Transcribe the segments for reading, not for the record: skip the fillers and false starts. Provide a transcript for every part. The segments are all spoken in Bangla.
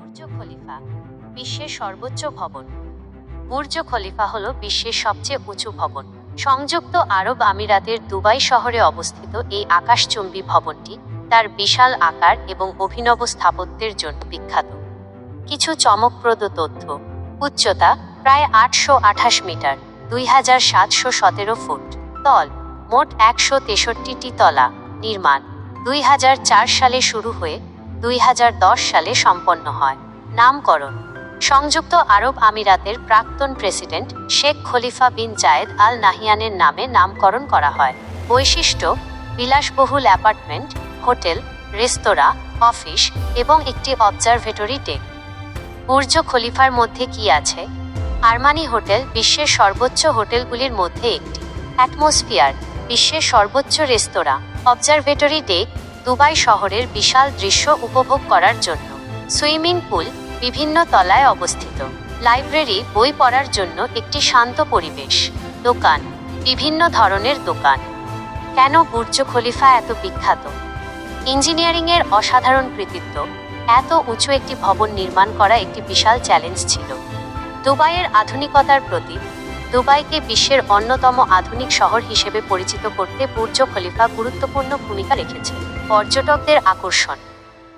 বুর্জ খলিফা বিশ্বের সর্বোচ্চ ভবন। বুর্জ খলিফা হল বিশ্বের সবচেয়ে উঁচু ভবন। সংযুক্ত আরব আমিরাতের দুবাই শহরে অবস্থিত এই আকাশচুম্বী ভবনটি তার বিশাল আকার এবং অভিনব স্থাপত্যের জন্য বিখ্যাত। কিছু চমকপ্রদ তথ্য: উচ্চতা প্রায় 828 মিটার, 2717 ফুট। তল মোট 163টি তলা। নির্মাণ 2004 সালে শুরু হয়ে 2010 সালে সম্পন্ন হয়। নামকরণ সংযুক্ত আরব আমিরাতের প্রাক্তন প্রেসিডেন্ট শেখ খলিফা বিন জায়েদ আল নাহিয়ানের নামে নামকরণ করা হয়। বৈশিষ্ট্য: বিলাসবহুল অ্যাপার্টমেন্ট, হোটেল, রেস্তোরাঁ, অফিস এবং একটি অবজারভেটরি ডেক। বুর্জ খলিফার মধ্যে কি আছে? আরমানি হোটেল বিশ্বের সর্বোচ্চ হোটেলগুলির মধ্যে একটি। অ্যাটমসফিয়ার বিশ্বের সর্বোচ্চ রেস্তোরাঁ। অবজারভেটরি ডেক দুবাই শহরের বিশাল দৃশ্য উপভোগ করার জন্য। সুইমিং পুল বিভিন্ন তলায় অবস্থিত। লাইব্রেরি বই পড়ার জন্য একটি শান্ত পরিবেশ। দোকান বিভিন্ন ধরনের দোকান। কেন বুর্জ খলিফা এত বিখ্যাত? ইঞ্জিনিয়ারিংয়ের অসাধারণ কৃতিত্ব। এত উঁচু একটি ভবন নির্মাণ করা একটি বিশাল চ্যালেঞ্জ ছিল। দুবাইয়ের আধুনিকতার প্রতীক। দুবাইকে বিশ্বের অন্যতম আধুনিক শহর হিসেবে পরিচিত করতে বুর্জ খলিফা গুরুত্বপূর্ণ ভূমিকা রেখেছে। পর্যটকদের আকর্ষণ।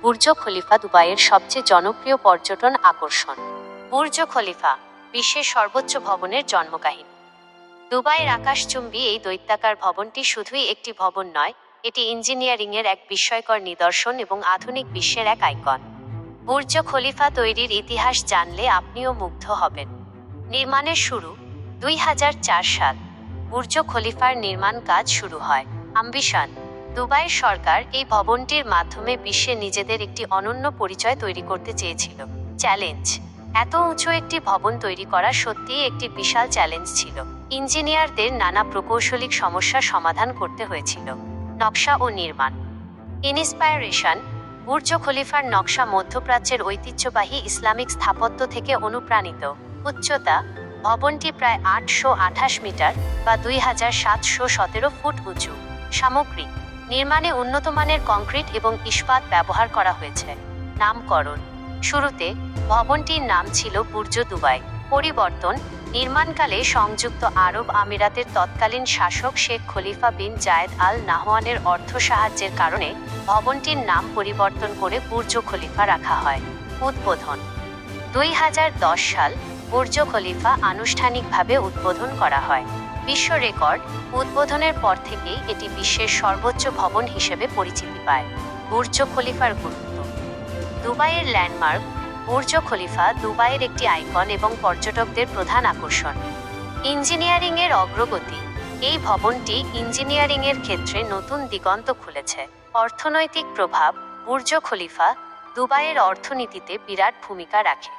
বুর্জ খলিফা দুবাইয়ের সবচেয়ে জনপ্রিয় পর্যটন আকর্ষণ। বুর্জ খলিফা বিশ্বের সর্বোচ্চ ভবনের জন্মকাহিনী। দুবাইয়ের আকাশচুম্বী এই দৈত্যাকার ভবনটি শুধুই একটি ভবন নয়, এটি ইঞ্জিনিয়ারিংয়ের এক বিস্ময়কর নিদর্শন এবং আধুনিক বিশ্বের এক আইকন। বুর্জ খলিফা তৈরির ইতিহাস জানলে আপনিও মুগ্ধ হবেন। নির্মাণের শুরু 2004 সাল। বুর্জ খলিফার নির্মাণ কাজ শুরু হয়। অ্যাম্বিশন: দুবাইয়ের সরকার এই ভবনটির মাধ্যমে বিশ্বে নিজেদের একটি অনন্য পরিচয় তৈরি করতে চেয়েছিল। চ্যালেঞ্জ: এত উঁচু একটি ভবন তৈরি করা সত্যিই একটি বিশাল চ্যালেঞ্জ ছিল। ইঞ্জিনিয়ারদের নানা প্রকৌশলিক সমস্যার সমাধান করতে হয়েছিল। নকশা ও নির্মাণ। ইন্সপাইরেশন: বুর্জ খলিফার নকশা মধ্যপ্রাচ্যের ঐতিহ্যবাহী ইসলামিক স্থাপত্য থেকে অনুপ্রাণিত। উচ্চতা: ভবনটি প্রায় 828 মিটার বা 2717 ফুট উঁচু। সামগ্রী: নির্মাণে উন্নতমানের কংক্রিট এবং ইস্পাত ব্যবহার করা হয়েছে। নামকরণ: শুরুতে ভবনটির নাম ছিল বুর্জ দুবাই। পরিবর্তন: নির্মাণকালে সংযুক্ত আরব আমিরাতের তৎকালীন শাসক শেখ খলিফা বিন জায়েদ আল নাহয়ানের অর্থ সাহায্যের কারণে ভবনটির নাম পরিবর্তন করে বুর্জ খলিফা রাখা হয়। উদ্বোধন 2010 সাল। বুর্জ খলিফা আনুষ্ঠানিকভাবে উদ্বোধন করা হয়। বিশ্ব রেকর্ড: উদ্বোধনের পর থেকেই এটি বিশ্বের সর্বোচ্চ ভবন হিসেবে পরিচিতি পায়। বুর্জ খলিফার গুরুত্ব। দুবাইয়ের ল্যান্ডমার্ক। বুর্জ খলিফা দুবাইয়ের একটি আইকন এবং পর্যটকদের প্রধান আকর্ষণ। ইঞ্জিনিয়ারিংয়ের অগ্রগতি: এই ভবনটি ইঞ্জিনিয়ারিংয়ের ক্ষেত্রে নতুন দিগন্ত খুলেছে। অর্থনৈতিক প্রভাব: বুর্জ খলিফা দুবাইয়ের অর্থনীতিতে বিরাট ভূমিকা রাখে।